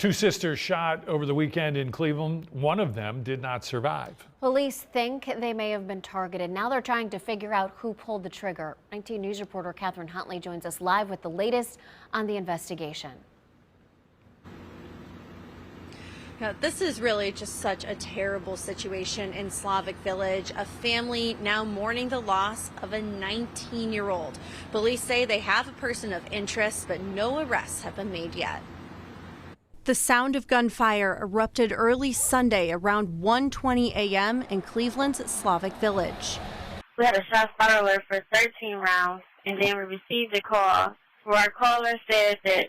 Two sisters shot over the weekend in Cleveland. One of them did not survive. Police think they may have been targeted. Now they're trying to figure out who pulled the trigger. 19 News reporter Catherine Huntley joins us live with the latest on the investigation. Now, this is really just such a terrible situation in Slavic Village. A family now mourning the loss of a 19-year-old. Police say they have a person of interest, but no arrests have been made yet. The sound of gunfire erupted early Sunday around 1:20 a.m. in Cleveland's Slavic Village. We had a shot fire alert for 13 rounds, and then we received a call where our caller said that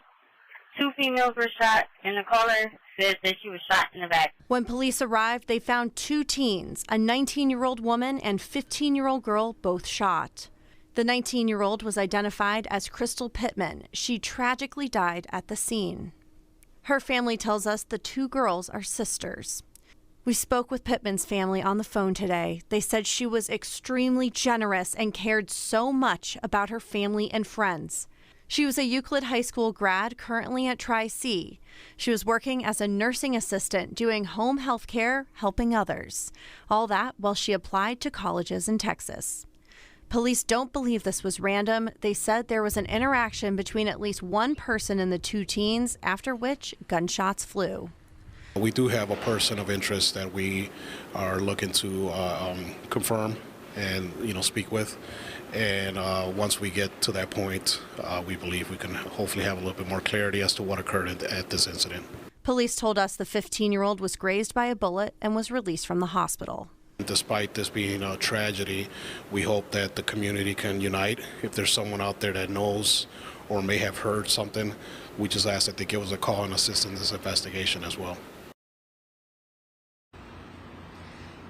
2 females were shot, and the caller said that she was shot in the back. When police arrived, they found 2 teens, a 19-year-old woman and 15-year-old girl, both shot. The 19-year-old was identified as Crystal Pittman. She tragically died at the scene. Her family tells us the 2 girls are sisters. We spoke with Pittman's family on the phone today. They said she was extremely generous and cared so much about her family and friends. She was a Euclid High School grad, currently at Tri-C. She was working as a nursing assistant, doing home health care, helping others. All that while she applied to colleges in Texas. Police don't believe this was random. They said there was an interaction between at least one person and the 2 teens, after which gunshots flew. We do have a person of interest that we are looking to confirm and speak with. And once we get to that point, we believe we can hopefully have a little bit more clarity as to what occurred at this incident. Police told us the 15-year-old was grazed by a bullet and was released from the hospital. Despite this being a tragedy, we hope that the community can unite. If there's someone out there that knows or may have heard something, we just ask that they give us a call and assist in this investigation as well.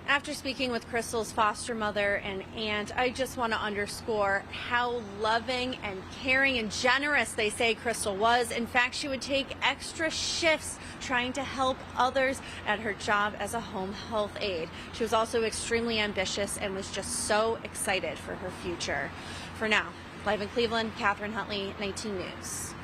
After speaking with Crystal's foster mother and aunt, I just want to underscore how loving and caring and generous they say Crystal was. In fact, she would take extra shifts trying to help others at her job as a home health aide. She was also extremely ambitious and was just so excited for her future. For now, live in Cleveland, Catherine Huntley, 19 News.